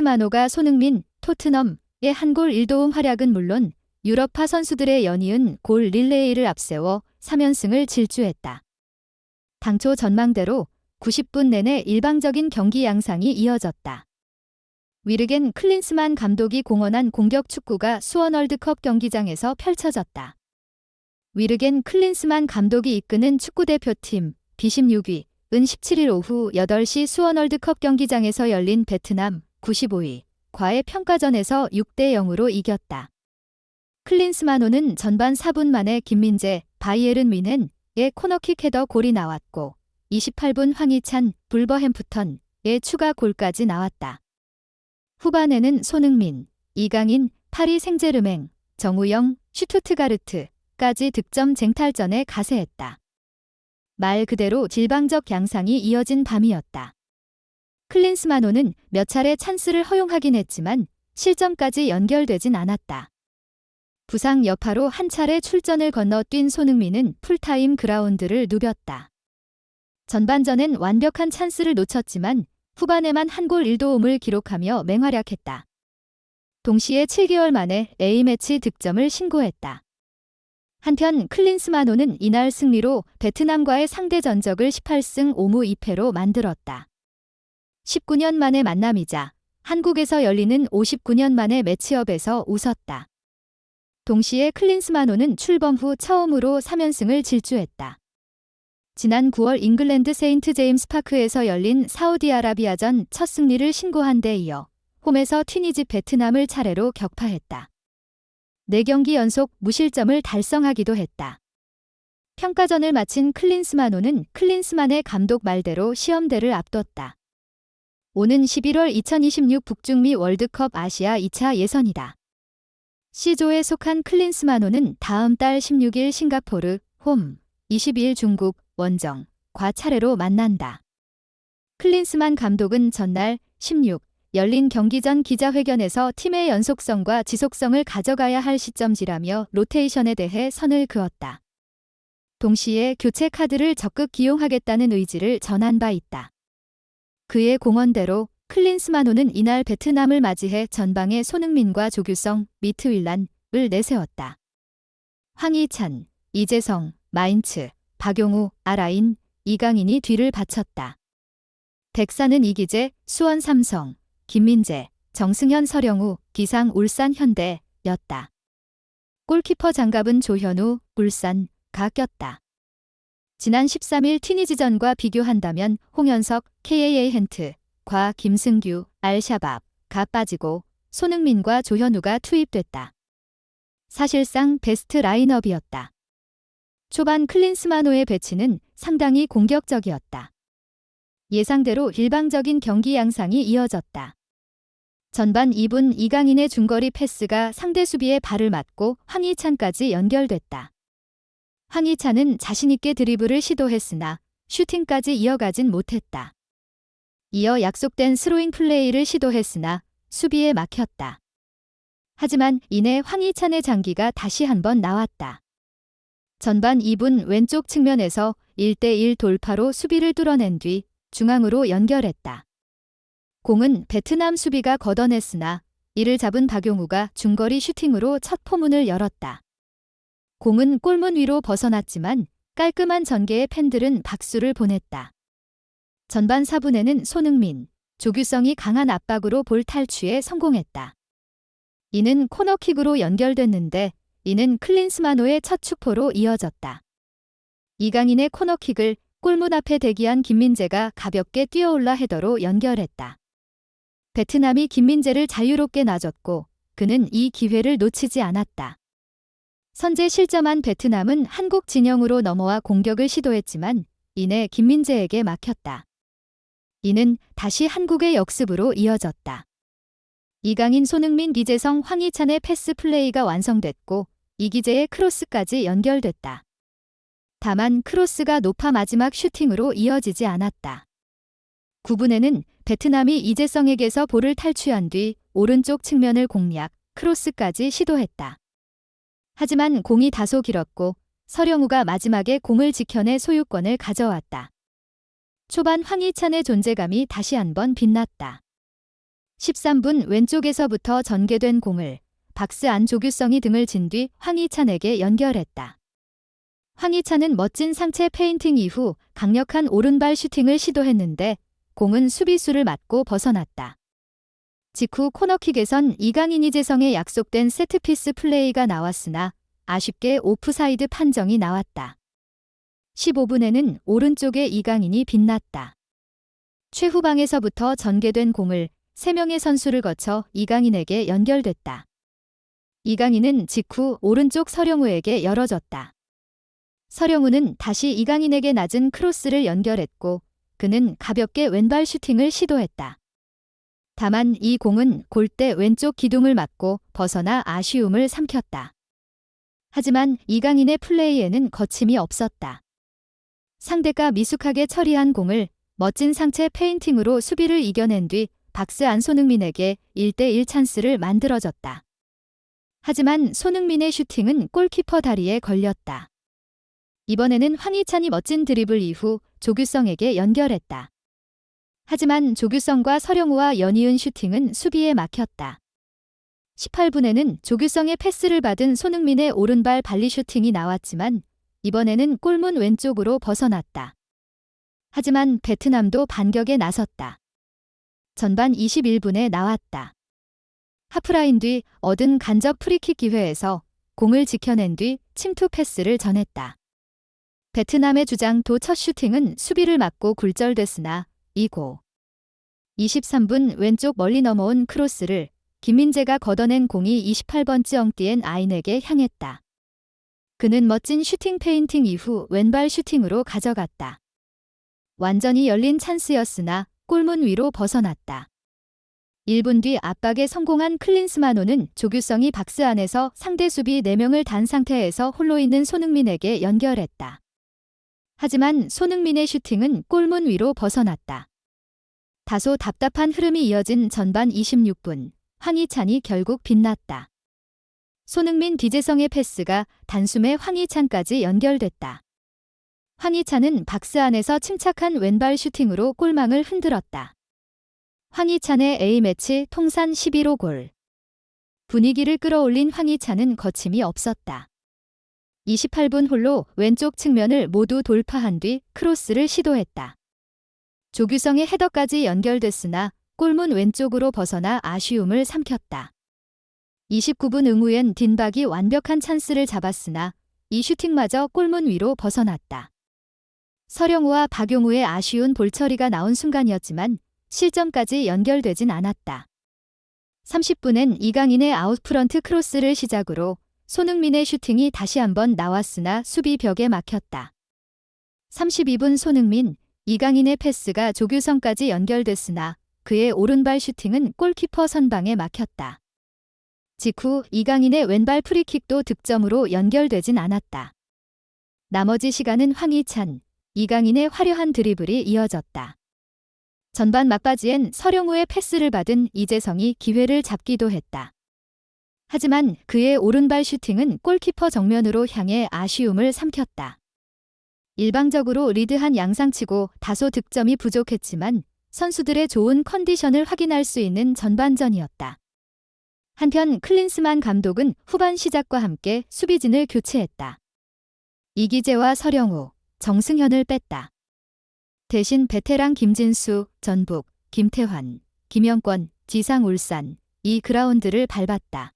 클린스만호가 손흥민, 토트넘의 한 골 1도움 활약은 물론 유럽파 선수들의 연이은 골 릴레이를 앞세워 3연승을 질주했다. 당초 전망대로 90분 내내 일방적인 경기 양상이 이어졌다. 위르겐 클린스만 감독이 공헌한 공격 축구가 수원 월드컵 경기장에서 펼쳐졌다. 위르겐 클린스만 감독이 이끄는 축구대표팀 B16위 은 17일 오후 8시 수원 월드컵 경기장에서 열린 베트남 95위 과의 평가전에서 6대0으로 이겼다. 클린스만호는 전반 4분 만에 김민재, 바이에른 뮌헨의 코너킥 헤더 골이 나왔고 28분 황희찬, 불버햄프턴의 추가 골까지 나왔다. 후반에는 손흥민, 이강인, 파리 생제르맹, 정우영, 슈투트가르트까지 득점 쟁탈전에 가세했다. 말 그대로 질방적 양상이 이어진 밤이었다. 클린스만호는 몇 차례 찬스를 허용하긴 했지만 실점까지 연결되진 않았다. 부상 여파로 한 차례 출전을 건너 뛴 손흥민은 풀타임 그라운드를 누볐다. 전반전엔 완벽한 찬스를 놓쳤지만 후반에만 한 골 1도움을 기록하며 맹활약했다. 동시에 7개월 만에 A매치 득점을 신고했다. 한편 클린스만호는 이날 승리로 베트남과의 상대 전적을 18승 5무 2패로 만들었다. 19년 만의 만남이자 한국에서 열리는 59년 만의 매치업에서 웃었다. 동시에 클린스만호는 출범 후 처음으로 3연승을 질주했다. 지난 9월 잉글랜드 세인트 제임스 파크에서 열린 사우디아라비아전 첫 승리를 신고한 데 이어 홈에서 튀니지 베트남을 차례로 격파했다. 4경기 연속 무실점을 달성하기도 했다. 평가전을 마친 클린스만호는 클린스만의 감독 말대로 시험대를 앞뒀다. 오는 11월 2026 북중미 월드컵 아시아 2차 예선이다. C조에 속한 클린스만호는 다음 달 16일 싱가포르, 홈, 22일 중국, 원정, 과 차례로 만난다. 클린스만 감독은 전날 16 열린 경기 전 기자회견에서 팀의 연속성과 지속성을 가져가야 할 시점지라며 로테이션에 대해 선을 그었다. 동시에 교체 카드를 적극 기용하겠다는 의지를 전한 바 있다. 그의 공언대로 클린스만호는 이날 베트남을 맞이해 전방에 손흥민과 조규성, 미트윌란을 내세웠다. 황희찬, 이재성, 마인츠, 박용우, 아라인, 이강인이 뒤를 바쳤다. 덱사는 이기재, 수원 삼성, 김민재, 정승현 서령우, 기상 울산 현대였다. 골키퍼 장갑은 조현우, 울산가 꼈다. 지난 13일 튀니지전과 비교한다면 홍현석, KAA 헨트, 과 김승규, 알샤밥가 빠지고 손흥민과 조현우가 투입됐다. 사실상 베스트 라인업이었다. 초반 클린스만호의 배치는 상당히 공격적이었다. 예상대로 일방적인 경기 양상이 이어졌다. 전반 2분 이강인의 중거리 패스가 상대 수비의 발을 맞고 황희찬까지 연결됐다. 황희찬은 자신있게 드리블을 시도했으나 슈팅까지 이어가진 못했다. 이어 약속된 스로잉 플레이를 시도했으나 수비에 막혔다. 하지만 이내 황희찬의 장기가 다시 한번 나왔다. 전반 2분 왼쪽 측면에서 1대1 돌파로 수비를 뚫어낸 뒤 중앙으로 연결했다. 공은 베트남 수비가 걷어냈으나 이를 잡은 박용우가 중거리 슈팅으로 첫 포문을 열었다. 공은 골문 위로 벗어났지만 깔끔한 전개에 팬들은 박수를 보냈다. 전반 4분에는 손흥민, 조규성이 강한 압박으로 볼 탈취에 성공했다. 이는 코너킥으로 연결됐는데 이는 클린스만호의 첫 축포로 이어졌다. 이강인의 코너킥을 골문 앞에 대기한 김민재가 가볍게 뛰어올라 헤더로 연결했다. 베트남이 김민재를 자유롭게 놔줬고 그는 이 기회를 놓치지 않았다. 선제 실점한 베트남은 한국 진영으로 넘어와 공격을 시도했지만 이내 김민재에게 막혔다. 이는 다시 한국의 역습으로 이어졌다. 이강인, 손흥민, 이재성, 황희찬의 패스 플레이가 완성됐고 이기재의 크로스까지 연결됐다. 다만 크로스가 높아 마지막 슈팅으로 이어지지 않았다. 9분에는 베트남이 이재성에게서 볼을 탈취한 뒤 오른쪽 측면을 공략, 크로스까지 시도했다. 하지만 공이 다소 길었고 서령우가 마지막에 공을 지켜내 소유권을 가져왔다. 초반 황희찬의 존재감이 다시 한번 빛났다. 13분 왼쪽에서부터 전개된 공을 박스 안 조규성이 등을 진 뒤 황희찬에게 연결했다. 황희찬은 멋진 상체 페인팅 이후 강력한 오른발 슈팅을 시도했는데 공은 수비수를 맞고 벗어났다. 직후 코너킥에선 이강인이 재성에 약속된 세트피스 플레이가 나왔으나 아쉽게 오프사이드 판정이 나왔다. 15분에는 오른쪽에 이강인이 빛났다. 최후방에서부터 전개된 공을 3명의 선수를 거쳐 이강인에게 연결됐다. 이강인은 직후 오른쪽 서령우에게 열어줬다. 서령우는 다시 이강인에게 낮은 크로스를 연결했고 그는 가볍게 왼발 슈팅을 시도했다. 다만 이 공은 골대 왼쪽 기둥을 맞고 벗어나 아쉬움을 삼켰다. 하지만 이강인의 플레이에는 거침이 없었다. 상대가 미숙하게 처리한 공을 멋진 상체 페인팅으로 수비를 이겨낸 뒤 박스 안 손흥민에게 1대1 찬스를 만들어줬다. 하지만 손흥민의 슈팅은 골키퍼 다리에 걸렸다. 이번에는 황희찬이 멋진 드리블 이후 조규성에게 연결했다. 하지만 조규성과 서령우와 연이은 슈팅은 수비에 막혔다. 18분에는 조규성의 패스를 받은 손흥민의 오른발 발리 슈팅이 나왔지만 이번에는 골문 왼쪽으로 벗어났다. 하지만 베트남도 반격에 나섰다. 전반 21분에 나왔다. 하프라인 뒤 얻은 간접 프리킥 기회에서 공을 지켜낸 뒤 침투 패스를 전했다. 베트남의 주장 도 첫 슈팅은 수비를 맞고 굴절됐으나 이고 23분 왼쪽 멀리 넘어온 크로스를 김민재가 걷어낸 공이 28번째 엉띠엔 아인에게 향했다. 그는 멋진 슈팅 페인팅 이후 왼발 슈팅으로 가져갔다. 완전히 열린 찬스였으나 골문 위로 벗어났다. 1분 뒤 압박에 성공한 클린스만호는 조규성이 박스 안에서 상대 수비 4명을 단 상태에서 홀로 있는 손흥민에게 연결했다. 하지만 손흥민의 슈팅은 골문 위로 벗어났다. 다소 답답한 흐름이 이어진 전반 26분, 황희찬이 결국 빛났다. 손흥민 디재성의 패스가 단숨에 황희찬까지 연결됐다. 황희찬은 박스 안에서 침착한 왼발 슈팅으로 골망을 흔들었다. 황희찬의 A매치 통산 11호 골. 분위기를 끌어올린 황희찬은 거침이 없었다. 28분 홀로 왼쪽 측면을 모두 돌파한 뒤 크로스를 시도했다. 조규성의 헤더까지 연결됐으나 골문 왼쪽으로 벗어나 아쉬움을 삼켰다. 29분 응우엔 딘박이 완벽한 찬스를 잡았으나 이 슈팅마저 골문 위로 벗어났다. 서령우와 박용우의 아쉬운 볼처리가 나온 순간이었지만 실점까지 연결되진 않았다. 30분엔 이강인의 아웃프런트 크로스를 시작으로 손흥민의 슈팅이 다시 한번 나왔으나 수비 벽에 막혔다. 32분 손흥민, 이강인의 패스가 조규성까지 연결됐으나 그의 오른발 슈팅은 골키퍼 선방에 막혔다. 직후 이강인의 왼발 프리킥도 득점으로 연결되진 않았다. 나머지 시간은 황희찬, 이강인의 화려한 드리블이 이어졌다. 전반 막바지엔 서령우의 패스를 받은 이재성이 기회를 잡기도 했다. 하지만 그의 오른발 슈팅은 골키퍼 정면으로 향해 아쉬움을 삼켰다. 일방적으로 리드한 양상치고 다소 득점이 부족했지만 선수들의 좋은 컨디션을 확인할 수 있는 전반전이었다. 한편 클린스만 감독은 후반 시작과 함께 수비진을 교체했다. 이기재와 서령우, 정승현을 뺐다. 대신 베테랑 김진수, 전북, 김태환, 김영권, 지상 울산, 이 그라운드를 밟았다.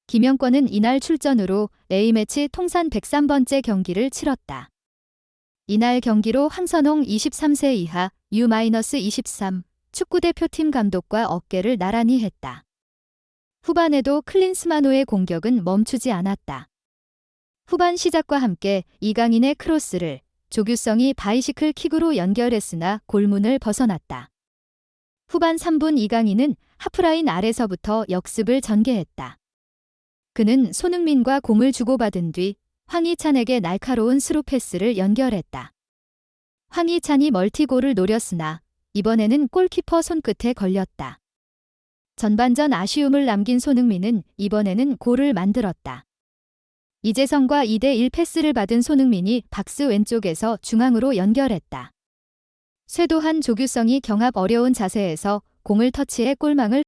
김영권은 이날 출전으로 A매치 통산 103번째 경기를 치렀다. 이날 경기로 황선홍 23세 이하 U-23 축구대표팀 감독과 어깨를 나란히 했다. 후반에도 클린스만호의 공격은 멈추지 않았다. 후반 시작과 함께 이강인의 크로스를 조규성이 바이시클 킥으로 연결했으나 골문을 벗어났다. 후반 3분 이강인은 하프라인 아래서부터 역습을 전개했다. 그는 손흥민과 공을 주고받은 뒤 황희찬에게 날카로운 스루 패스를 연결했다. 황희찬이 멀티골을 노렸으나 이번에는 골키퍼 손끝에 걸렸다. 전반전 아쉬움을 남긴 손흥민은 이번에는 골을 만들었다. 이재성과 2대1 패스를 받은 손흥민이 박스 왼쪽에서 중앙으로 연결했다. 쇄도한 조규성이 경합 어려운 자세에서 공을 터치해 골망을